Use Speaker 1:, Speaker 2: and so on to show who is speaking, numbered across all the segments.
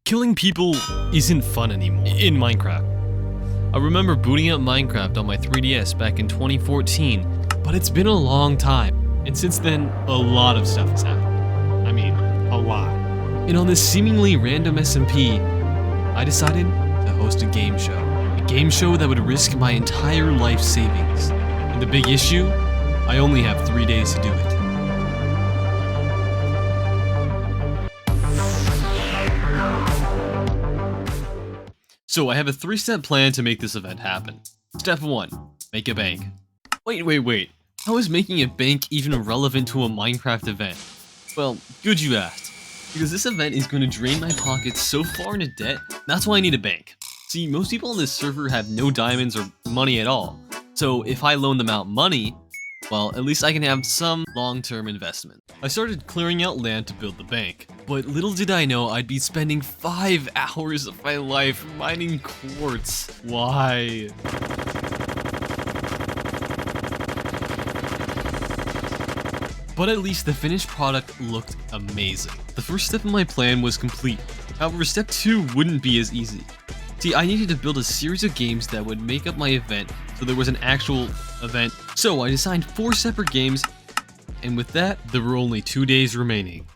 Speaker 1: Killing people isn't fun anymore in Minecraft. I remember booting up Minecraft on my 3DS back in 2014, but it's been a long time, and since then, a lot of stuff has happened. I mean, a lot. And on this seemingly random SMP, I decided to host a game show. A game show that would risk my entire life savings. And the big issue? I only have 3 days to do it. So I have a 3-step plan to make this event happen. Step 1, make a bank. Wait. How is making a bank even relevant to a Minecraft event? Well, good you asked. Because this event is going to drain my pockets so far into debt, that's why I need a bank. See, most people on this server have no diamonds or money at all. So if I loan them out money, well, at least I can have some long-term investment. I started clearing out land to build the bank, but little did I know I'd be spending 5 hours of my life mining quartz. Why? But at least the finished product looked amazing. The first step of my plan was complete. However, step 2 wouldn't be as easy. See, I needed to build a series of games that would make up my event, so there was an actual event. So I designed 4 separate games, and with that, there were only 2 days remaining.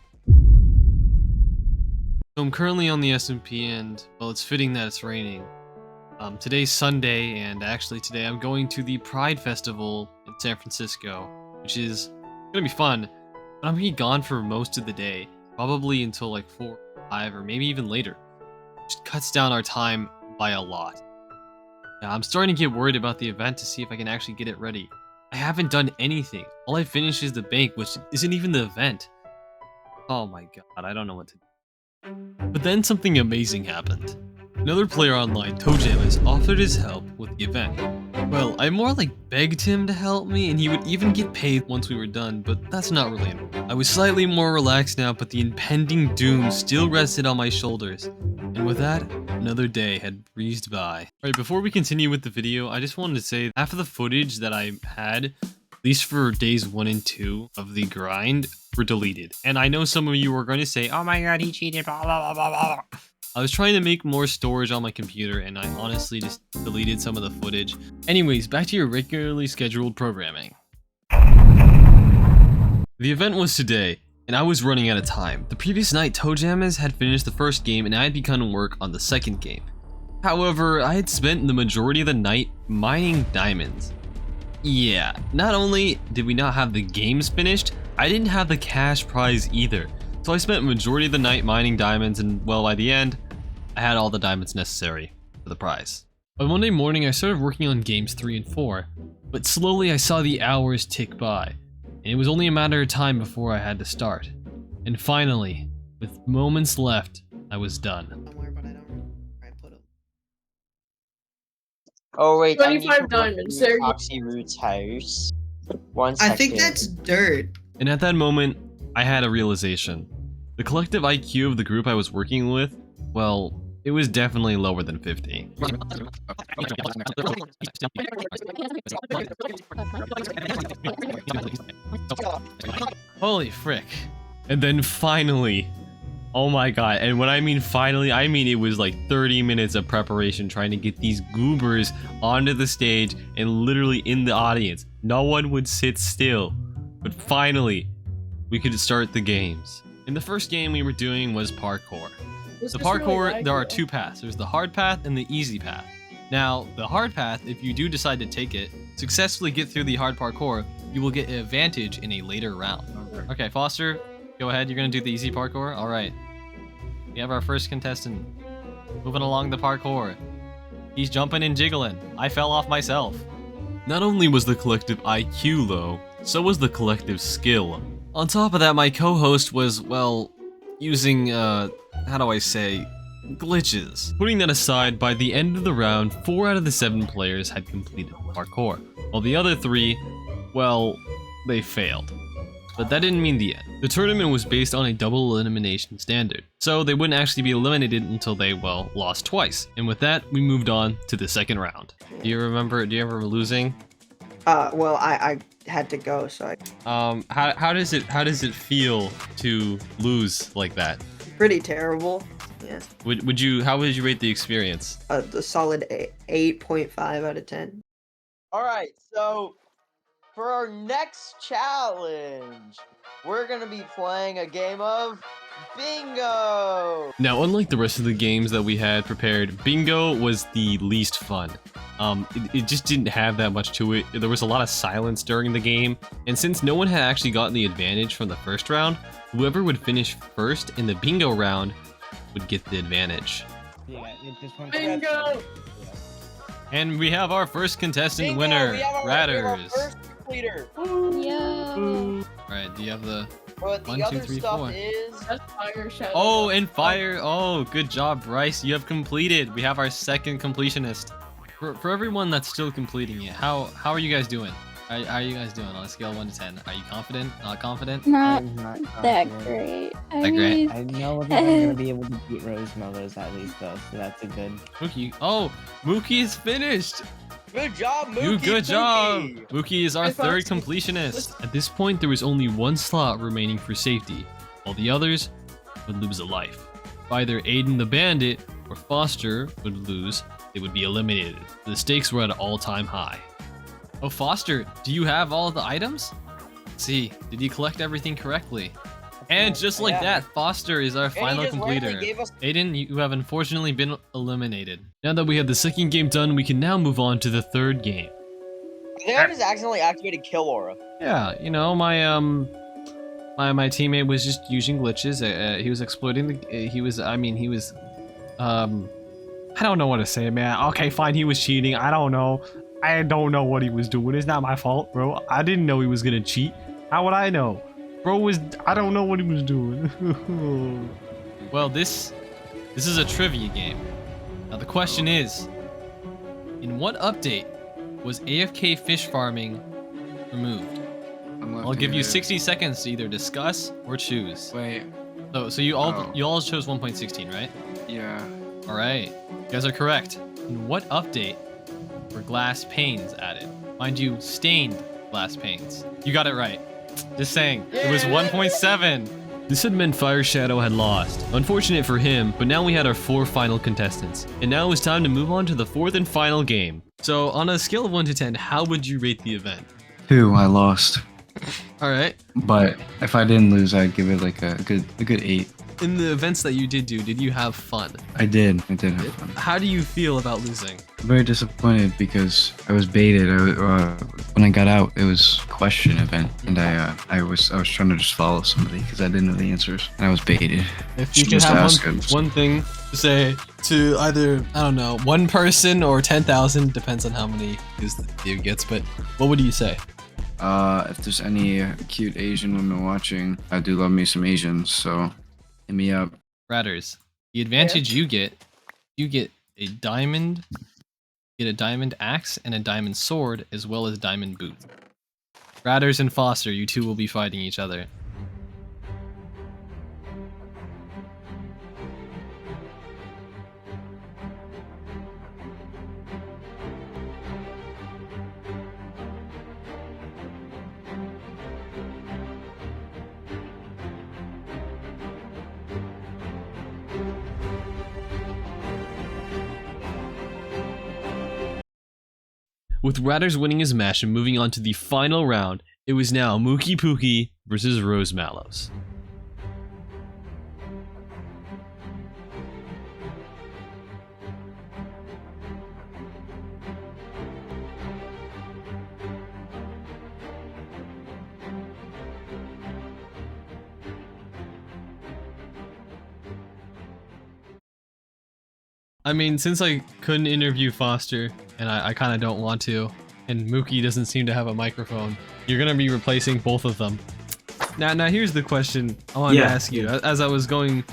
Speaker 1: So I'm currently on the SMP, and well, it's fitting that it's raining. Today's Sunday, and actually today I'm going to the Pride Festival in San Francisco, which is gonna be fun, but I'm gonna be gone for most of the day, probably until like 4 or 5 or maybe even later, which cuts down our time by a lot. Now, I'm starting to get worried about the event to see if I can actually get it ready. I haven't done anything. All I finished is the bank, which isn't even the event. Oh my god, I don't know what to do. But then something amazing happened. Another player online, ToeJam, offered his help with the event. Well, I more like begged him to help me, and he would even get paid once we were done, but that's not relatable. I was slightly more relaxed now, but the impending doom still rested on my shoulders. And with that, another day had breezed by. Alright, before we continue with the video, I just wanted to say half of the footage that I had, at least for days 1 and 2 of the grind, were deleted. And I know some of you are going to say, oh my god, he cheated, blah blah blah blah blah. I was trying to make more storage on my computer, and I honestly just deleted some of the footage. Anyways, back to your regularly scheduled programming. The event was today, and I was running out of time. The previous night, ToeJam had finished the first game, and I had begun work on the second game. However, I had spent the majority of the night mining diamonds. Yeah, not only did we not have the games finished, I didn't have the cash prize either. So I spent a majority of the night mining diamonds, and well, by the end, I had all the diamonds necessary for the prize. By Monday morning, I started working on games 3 and 4, but slowly I saw the hours tick by, and it was only a matter of time before I had to start. And finally, with moments left, I was done.
Speaker 2: Oh wait,
Speaker 3: 25 diamonds, there you go.
Speaker 2: FoxyLoot's house. 1 second.
Speaker 4: I think that's dirt.
Speaker 1: And at that moment, I had a realization. The collective IQ of the group I was working with, well, it was definitely lower than 50. Holy frick. And then finally, oh my god, and when I mean finally, I mean it was like 30 minutes of preparation trying to get these goobers onto the stage and literally in the audience. No one would sit still. But finally, we could start the games. And the first game we were doing was parkour. The parkour, there are 2 paths. There's the hard path and the easy path. Now, the hard path, if you do decide to take it, successfully get through the hard parkour, you will get an advantage in a later round. Okay, Foster, go ahead. You're gonna do the easy parkour? All right. We have our first contestant moving along the parkour. He's jumping and jiggling. I fell off myself. Not only was the collective IQ low, so was the collective skill. On top of that, my co-host was, well, using, how do I say, glitches. Putting that aside, by the end of the round, 4 out of the 7 players had completed parkour, while the other 3, well, they failed. But that didn't mean the end. The tournament was based on a double elimination standard, so they wouldn't actually be eliminated until they, well, lost twice. And with that, we moved on to the second round. Do you remember losing?
Speaker 4: Well, I had to go, so
Speaker 1: how does it feel to lose like that?
Speaker 4: pretty terrible. Yeah.
Speaker 1: Would you? How would you rate the experience?
Speaker 4: The solid 8.5 out of 10.
Speaker 2: All right, so for our next challenge, we're gonna be playing a game of bingo.
Speaker 1: Now, unlike the rest of the games that we had prepared, bingo was the least fun. It just didn't have that much to it. There was a lot of silence during the game, and since no one had actually gotten the advantage from the first round, whoever would finish first in the bingo round would get the advantage.
Speaker 3: Yeah, it just went
Speaker 5: Bingo!
Speaker 1: And we have our first contestant
Speaker 2: Bingo,
Speaker 1: winner,
Speaker 2: we have our
Speaker 1: Ratters.
Speaker 2: first completer.
Speaker 5: Yo!
Speaker 1: Alright, do you have the...
Speaker 2: But the
Speaker 1: 1, 2,
Speaker 2: other
Speaker 1: 3,
Speaker 2: stuff
Speaker 1: 4.
Speaker 2: is
Speaker 5: That's fire shadow.
Speaker 1: Oh, and fire! Oh, good job, Bryce. You have completed. We have our second completionist. For everyone that's still completing it, how are you guys doing? How are you guys doing on a scale of 1 to 10? Are you confident? Not confident?
Speaker 5: Not
Speaker 3: I'm not
Speaker 5: that
Speaker 3: confident.
Speaker 5: great.
Speaker 1: That great?
Speaker 3: I know that I'm gonna be able to beat Rosemellows at least though, so that's a good.
Speaker 1: Mookie. Oh, Mookie is finished.
Speaker 2: good job, Mookie.
Speaker 1: You good job.
Speaker 2: Pookie.
Speaker 1: Mookie is our
Speaker 5: Hey,
Speaker 1: third
Speaker 5: Foxy.
Speaker 1: completionist. At this point, there was only one slot remaining for safety. All the others would lose a life. If either Aiden the Bandit or Foster would lose, they would be eliminated. The stakes were at an all-time high. Oh, Foster, do you have all the items? Let's see, did you collect everything correctly? And just like
Speaker 2: Yeah.
Speaker 1: that, Foster is our
Speaker 2: And he
Speaker 1: final
Speaker 2: just randomly
Speaker 1: completer.
Speaker 2: gave us-
Speaker 1: Aiden, you have unfortunately been eliminated. Now that we have the second game done, we can now move on to the third game.
Speaker 2: I think I just accidentally activated Kill Aura.
Speaker 1: Yeah, you know, my teammate was just using glitches. He was exploiting the. He was. I don't know what to say, man. Okay, fine. He was cheating. I don't know. I don't know what he was doing. It's not my fault, bro. I didn't know he was gonna cheat. How would I know? Bro was. I don't know what he was doing. Well, this is a trivia game. Now the question is, in what update was AFK fish farming removed? I'll give you 60 seconds to either discuss or choose.
Speaker 6: Wait,
Speaker 1: So you all chose 1.16, right?
Speaker 6: yeah.
Speaker 1: All right, you guys are correct. In what update were glass panes added? Mind you, stained glass panes. You got it right. Just saying, it was 1.7. This had meant Fire Shadow had lost. Unfortunate for him, but now we had our 4 final contestants. And now it's time to move on to the 4th and final game. So on a scale of 1 to 10, how would you rate the event?
Speaker 6: 2, I lost.
Speaker 1: All right.
Speaker 6: But if I didn't lose, I'd give it like a good 8.
Speaker 1: In the events that you did do, did you have fun?
Speaker 6: I did have fun.
Speaker 1: How do you feel about losing?
Speaker 6: I'm very disappointed because I was baited. When I got out, it was question event, and I was trying to just follow somebody because I didn't know the answers, and I was baited.
Speaker 1: If you could
Speaker 6: Just
Speaker 1: have
Speaker 6: ask
Speaker 1: one,
Speaker 6: him.
Speaker 1: one thing to say to either, I don't know, one person or 10,000, depends on how many views the video gets, but what would you say?
Speaker 6: If there's any cute Asian women watching, I do love me some Asians, so hit me up.
Speaker 1: Ratters, the advantage you get a diamond, axe and a diamond sword, as well as diamond boots. Ratters and Foster, you two will be fighting each other. With Ratters winning his match and moving on to the final round, it was now Mookie Pookie versus Rose Mallows. I mean, since I couldn't interview Foster, and I kind of don't want to, and Mookie doesn't seem to have a microphone, you're gonna be replacing both of them. Now here's the question I wanted to ask you. As I was going,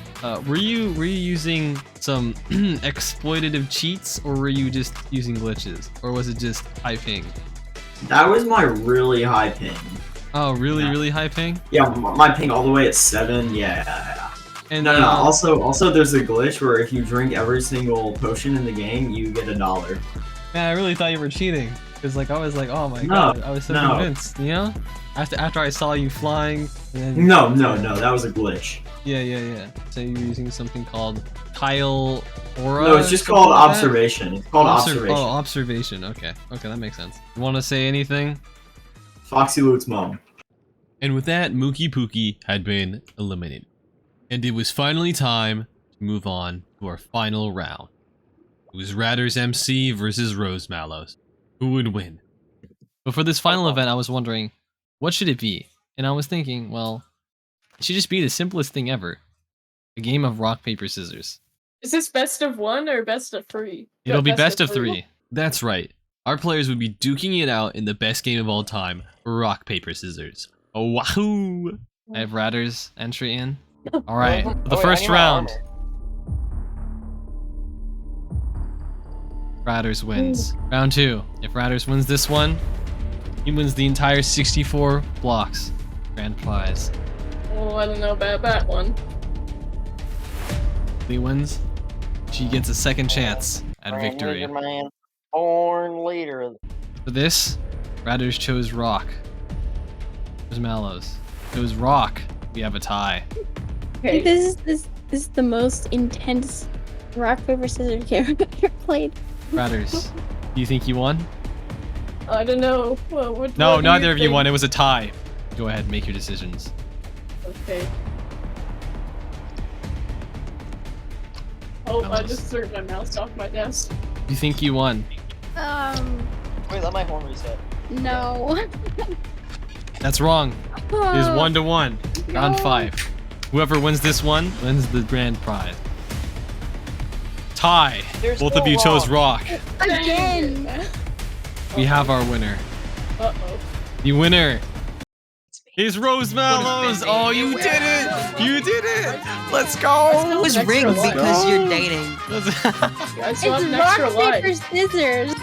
Speaker 1: were you using some exploitative cheats, or were you just using glitches, or was it just high ping?
Speaker 7: That was my really high ping.
Speaker 1: Oh, really,
Speaker 7: Yeah.
Speaker 1: really high ping?
Speaker 7: Yeah, my ping all the way at 7. Yeah.
Speaker 1: And
Speaker 7: No. Also, there's a glitch where if you drink every single potion in the game, you get $1.
Speaker 1: man, I really thought you were cheating, because like I was like, oh my
Speaker 7: No,
Speaker 1: god, I was so
Speaker 7: no.
Speaker 1: convinced, you know? After I saw you flying, and then
Speaker 7: No, that was a glitch.
Speaker 1: Yeah. So you're using something called tile aura?
Speaker 7: No, it's just
Speaker 1: something
Speaker 7: called
Speaker 1: like that?
Speaker 7: observation. It's called observation.
Speaker 1: Oh, observation. Okay, that makes sense. You want to say anything?
Speaker 7: FoxyLoot's mom.
Speaker 1: And with that, Mookie Pookie had been eliminated. And it was finally time to move on to our final round. It was Ratter's MC versus Rosemallows. Who would win? But for this final event, I was wondering, what should it be? And I was thinking, well, it should just be the simplest thing ever. A game of rock, paper, scissors.
Speaker 5: Is this best of 1 or best of 3?
Speaker 1: It'll be best of 3. That's right. Our players would be duking it out in the best game of all time, rock, paper, scissors. Oh, wahoo! I have Ratter's entry in. Alright, the first round. Ratters wins. Round 2. If Ratters wins this one, he wins the entire 64 blocks. Grand prize.
Speaker 5: Oh, I don't know about that one.
Speaker 1: He wins. She gets a second chance at victory.
Speaker 2: Born leader.
Speaker 1: For this, Ratters chose rock. Mallows chose rock. We have a tie.
Speaker 5: Okay.
Speaker 8: This is the most intense rock paper scissors game I've ever played.
Speaker 1: Ratters, do you think you won?
Speaker 5: I don't know. Well, what
Speaker 1: No,
Speaker 5: do
Speaker 1: neither of you
Speaker 5: think?
Speaker 1: won. It was a tie. Go ahead, make your decisions.
Speaker 5: Okay. Oh, I just threw my mouse off my desk.
Speaker 1: You think you won?
Speaker 2: Wait, let my horn reset.
Speaker 8: No.
Speaker 1: That's wrong. It is 1-1. Round 5. Whoever wins this one wins the grand prize. Tie.
Speaker 2: There's
Speaker 1: Both
Speaker 2: no
Speaker 1: of you chose rock.
Speaker 8: Again.
Speaker 1: We have our winner.
Speaker 5: Uh-oh.
Speaker 1: The winner is Rosemallows. Oh, you did it! You did it! Let's go!
Speaker 4: It was
Speaker 5: Extra
Speaker 4: rigged
Speaker 5: life.
Speaker 4: because you're dating.
Speaker 1: Let's-
Speaker 5: I
Speaker 8: It's
Speaker 5: still have an extra
Speaker 8: rock
Speaker 5: life.
Speaker 8: paper scissors.